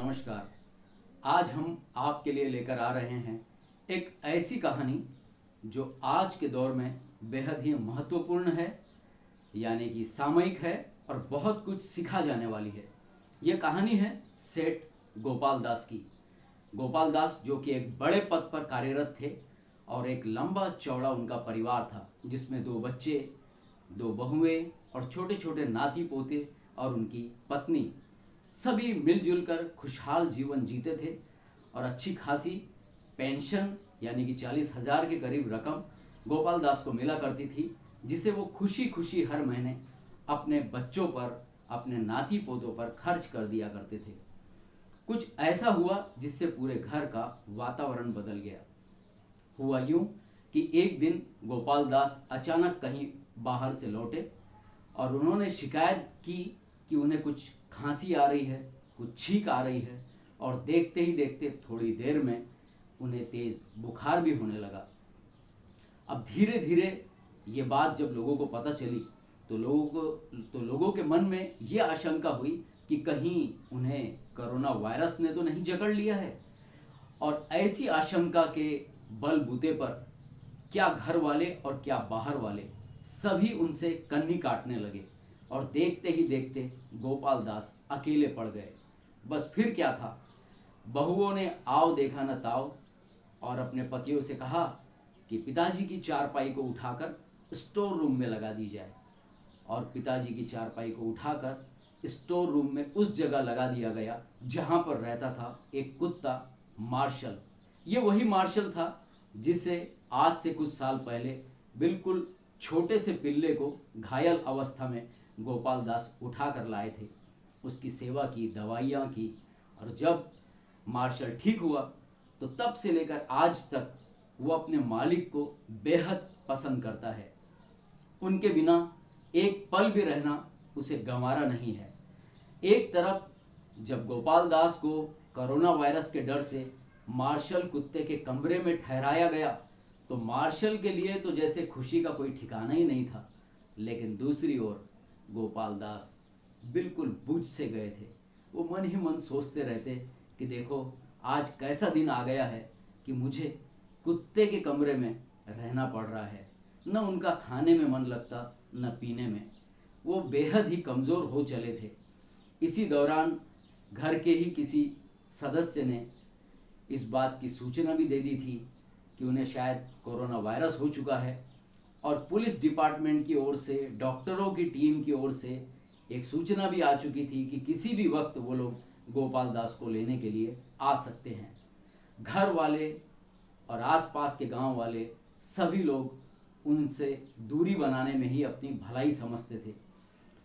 नमस्कार। आज हम आपके लिए लेकर आ रहे हैं एक ऐसी कहानी जो आज के दौर में बेहद ही महत्वपूर्ण है, यानी कि सामयिक है और बहुत कुछ सिखा जाने वाली है। ये कहानी है सेठ गोपाल दास की। गोपाल दास जो कि एक बड़े पद पर कार्यरत थे और एक लंबा चौड़ा उनका परिवार था, जिसमें 2 बच्चे, 2 बहुएं और छोटे छोटे नाती पोते और उनकी पत्नी, सभी मिलजुल कर खुशहाल जीवन जीते थे। और अच्छी खासी पेंशन यानी कि 40,000 के करीब रकम गोपाल दास को मिला करती थी, जिसे वो खुशी खुशी हर महीने अपने बच्चों पर, अपने नाती पोतों पर खर्च कर दिया करते थे। कुछ ऐसा हुआ जिससे पूरे घर का वातावरण बदल गया। हुआ यूं कि एक दिन गोपाल दास अचानक कहीं बाहर से लौटे और उन्होंने शिकायत की कि उन्हें कुछ खांसी आ रही है, कुछ छींक आ रही है, और देखते ही देखते थोड़ी देर में उन्हें तेज बुखार भी होने लगा। अब धीरे धीरे ये बात जब लोगों को पता चली तो लोगों के मन में ये आशंका हुई कि कहीं उन्हें कोरोना वायरस ने तो नहीं जकड़ लिया है। और ऐसी आशंका के बलबूते पर क्या घर वाले और क्या बाहर वाले सभी उनसे कन्नी काटने लगे और देखते ही देखते गोपाल दास अकेले पड़ गए। बस फिर क्या था, बहुओं ने आओ देखा न ताओ और अपने पतियों से कहा कि पिताजी की चारपाई को उठाकर स्टोर रूम में लगा दी जाए। और पिताजी की चारपाई को उठाकर स्टोर रूम में उस जगह लगा दिया गया जहां पर रहता था एक कुत्ता, मार्शल। ये वही मार्शल था जिसे आज से कुछ साल पहले बिल्कुल छोटे से पिल्ले को घायल अवस्था में गोपाल दास उठा कर लाए थे। उसकी सेवा की, दवाइयाँ की, और जब मार्शल ठीक हुआ तो तब से लेकर आज तक वो अपने मालिक को बेहद पसंद करता है। उनके बिना एक पल भी रहना उसे गंवारा नहीं है। एक तरफ जब गोपाल दास को कोरोना वायरस के डर से मार्शल कुत्ते के कमरे में ठहराया गया तो मार्शल के लिए तो जैसे खुशी का कोई ठिकाना ही नहीं था, लेकिन दूसरी ओर गोपाल दास बिल्कुल बुझ से गए थे। वो मन ही मन सोचते रहते कि देखो आज कैसा दिन आ गया है कि मुझे कुत्ते के कमरे में रहना पड़ रहा है। न उनका खाने में मन लगता, न पीने में। वो बेहद ही कमज़ोर हो चले थे। इसी दौरान घर के ही किसी सदस्य ने इस बात की सूचना भी दे दी थी कि उन्हें शायद कोरोना वायरस हो चुका है। और पुलिस डिपार्टमेंट की ओर से, डॉक्टरों की टीम की ओर से एक सूचना भी आ चुकी थी कि किसी भी वक्त वो लोग गोपाल दास को लेने के लिए आ सकते हैं। घर वाले और आसपास के गांव वाले सभी लोग उनसे दूरी बनाने में ही अपनी भलाई समझते थे।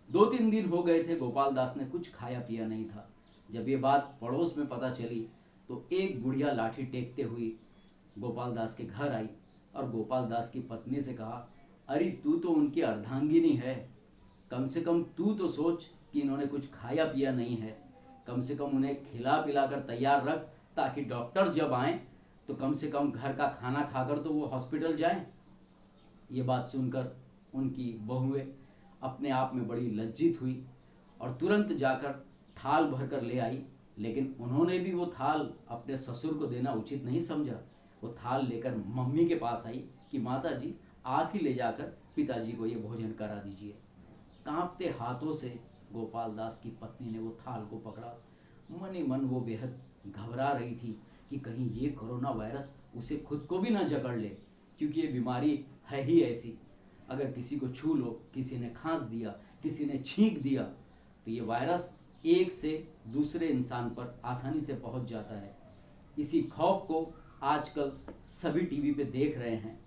2-3 दिन हो गए थे गोपाल दास ने कुछ खाया पिया नहीं था। जब ये बात पड़ोस में पता चली तो एक बुढ़िया लाठी टेकते हुई गोपाल दास के घर आई और गोपाल दास की पत्नी से कहा, अरे तू तो उनकी अर्धांगिनी है, कम से कम तू तो सोच कि इन्होंने कुछ खाया पिया नहीं है। कम से कम उन्हें खिला पिला कर तैयार रख ताकि डॉक्टर जब आएँ तो कम से कम घर का खाना खाकर तो वो हॉस्पिटल जाएं। ये बात सुनकर उनकी बहुएं अपने आप में बड़ी लज्जित हुई और तुरंत जाकर थाल भर कर ले आई। लेकिन उन्होंने भी वो थाल अपने ससुर को देना उचित नहीं समझा। वो थाल लेकर मम्मी के पास आई कि माता जी आप ही ले जाकर पिताजी को ये भोजन करा दीजिए। कांपते हाथों से गोपाल दास की पत्नी ने वो थाल को पकड़ा। मन ही मन वो बेहद घबरा रही थी कि कहीं ये कोरोना वायरस उसे खुद को भी ना जकड़ ले, क्योंकि ये बीमारी है ही ऐसी। अगर किसी को छू लो, किसी ने खांस दिया, किसी ने छींक दिया, तो ये वायरस एक से दूसरे इंसान पर आसानी से पहुंच जाता है। इसी खौफ को आजकल सभी टीवी पे देख रहे हैं।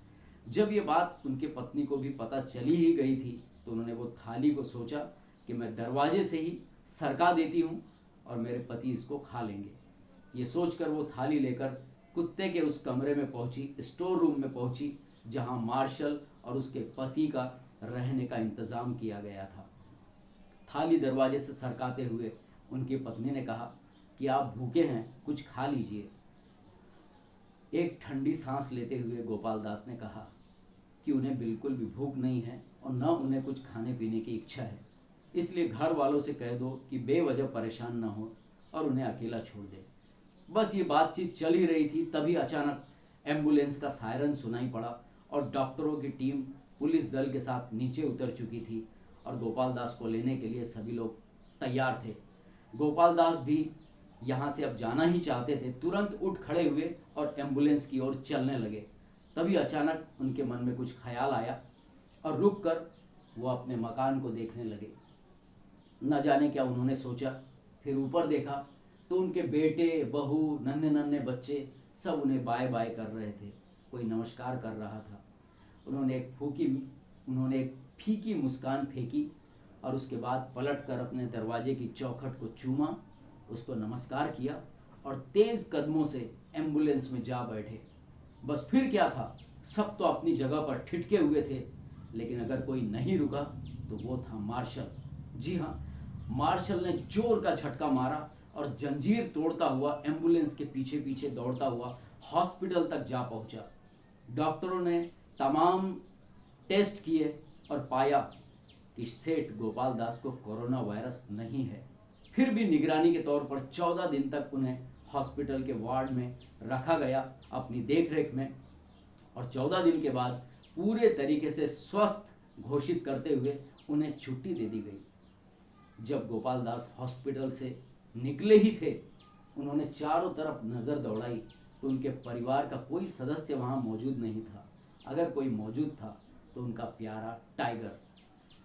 जब ये बात उनके पत्नी को भी पता चली ही गई थी तो उन्होंने वो थाली को सोचा कि मैं दरवाजे से ही सरका देती हूँ और मेरे पति इसको खा लेंगे। ये सोचकर वो थाली लेकर कुत्ते के उस कमरे में पहुंची, स्टोर रूम में पहुंची, जहां मार्शल और उसके पति का रहने का इंतजाम किया गया था। थाली दरवाजे से सरकाते हुए उनकी पत्नी ने कहा कि आप भूखे हैं, कुछ खा लीजिए। एक ठंडी सांस लेते हुए गोपाल दास ने कहा कि उन्हें बिल्कुल भी भूख नहीं है और न उन्हें कुछ खाने पीने की इच्छा है, इसलिए घर वालों से कह दो कि बेवजह परेशान न हो और उन्हें अकेला छोड़ दे। बस ये बातचीत चल ही रही थी, तभी अचानक एम्बुलेंस का सायरन सुनाई पड़ा और डॉक्टरों की टीम पुलिस दल के साथ नीचे उतर चुकी थी और गोपाल दास को लेने के लिए सभी लोग तैयार थे। गोपाल दास भी यहाँ से अब जाना ही चाहते थे। तुरंत उठ खड़े हुए और एम्बुलेंस की ओर चलने लगे। तभी अचानक उनके मन में कुछ ख्याल आया और रुक कर वो अपने मकान को देखने लगे। न जाने क्या उन्होंने सोचा। फिर ऊपर देखा तो उनके बेटे, बहू, नन्हे नन्हे बच्चे सब उन्हें बाय बाय कर रहे थे। कोई नमस्कार कर रहा था। उन्होंने एक फीकी मुस्कान फेंकी और उसके बाद पलटकर अपने दरवाजे की चौखट को चूमा, उसको नमस्कार किया और तेज कदमों से एम्बुलेंस में जा बैठे। बस फिर क्या था, सब तो अपनी जगह पर ठिठके हुए थे, लेकिन अगर कोई नहीं रुका तो वो था मार्शल। जी हाँ, मार्शल ने जोर का झटका मारा और जंजीर तोड़ता हुआ एम्बुलेंस के पीछे पीछे दौड़ता हुआ हॉस्पिटल तक जा पहुंचा। डॉक्टरों ने तमाम टेस्ट किए और पाया कि सेठ गोपाल दास को कोरोना वायरस नहीं है। फिर भी निगरानी के तौर पर 14 दिन तक उन्हें हॉस्पिटल के वार्ड में रखा गया अपनी देखरेख में, और 14 दिन के बाद पूरे तरीके से स्वस्थ घोषित करते हुए उन्हें छुट्टी दे दी गई। जब गोपाल दास हॉस्पिटल से निकले ही थे, उन्होंने चारों तरफ नज़र दौड़ाई तो उनके परिवार का कोई सदस्य वहाँ मौजूद नहीं था। अगर कोई मौजूद था तो उनका प्यारा टाइगर,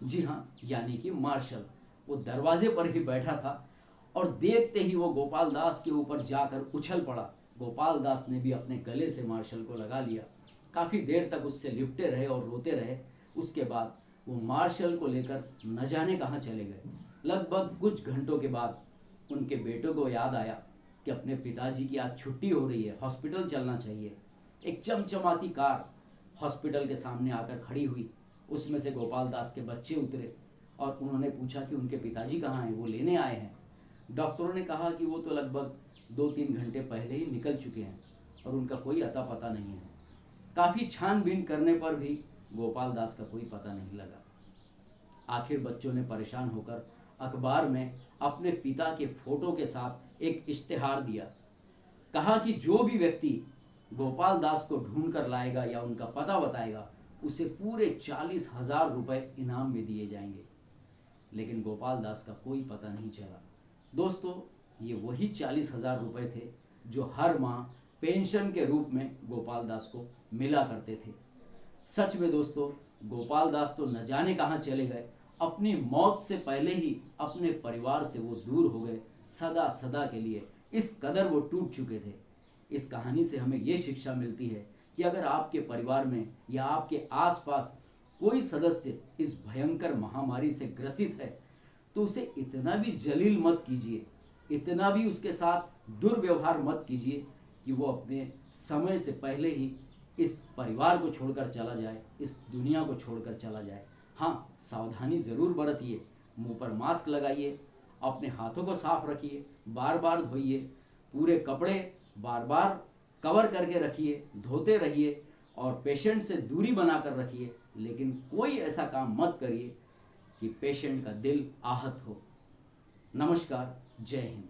जी हाँ, यानी कि मार्शल, वो दरवाजे पर ही बैठा था और देखते ही वो गोपाल दास के ऊपर जाकर उछल पड़ा। गोपाल दास ने भी अपने गले से मार्शल को लगा लिया। काफ़ी देर तक उससे लिपटे रहे और रोते रहे। उसके बाद वो मार्शल को लेकर न जाने कहाँ चले गए। लगभग कुछ घंटों के बाद उनके बेटों को याद आया कि अपने पिताजी की आज छुट्टी हो रही है, हॉस्पिटल चलना चाहिए। एक चमचमाती कार हॉस्पिटल के सामने आकर खड़ी हुई। उसमें से गोपाल दास के बच्चे उतरे और उन्होंने पूछा कि उनके पिताजी कहाँ हैं, वो लेने आए हैं। डॉक्टरों ने कहा कि वो तो लगभग 2-3 घंटे पहले ही निकल चुके हैं और उनका कोई अता पता नहीं है। काफ़ी छानबीन करने पर भी गोपाल दास का कोई पता नहीं लगा। आखिर बच्चों ने परेशान होकर अखबार में अपने पिता के फोटो के साथ एक इश्तिहार दिया। कहा कि जो भी व्यक्ति गोपाल दास को ढूंढ कर लाएगा या उनका पता बताएगा, उसे पूरे 40,000 रुपये इनाम में दिए जाएंगे। लेकिन गोपाल दास का कोई पता नहीं चला। दोस्तों, ये वही 40,000 रुपये थे जो हर माह पेंशन के रूप में गोपाल दास को मिला करते थे। सच में दोस्तों, गोपाल दास तो न जाने कहाँ चले गए। अपनी मौत से पहले ही अपने परिवार से वो दूर हो गए, सदा सदा के लिए। इस कदर वो टूट चुके थे। इस कहानी से हमें ये शिक्षा मिलती है कि अगर आपके परिवार में या आपके आसपास कोई सदस्य इस भयंकर महामारी से ग्रसित है, तो उसे इतना भी जलील मत कीजिए, इतना भी उसके साथ दुर्व्यवहार मत कीजिए कि वो अपने समय से पहले ही इस परिवार को छोड़कर चला जाए, इस दुनिया को छोड़कर चला जाए। हाँ, सावधानी ज़रूर बरतिए, मुंह पर मास्क लगाइए, अपने हाथों को साफ रखिए, बार बार धोइए, पूरे कपड़े बार बार कवर करके रखिए, धोते रहिए और पेशेंट से दूरी बनाकर रखिए। लेकिन कोई ऐसा काम मत करिए कि पेशेंट का दिल आहत हो। नमस्कार, जय हिंद।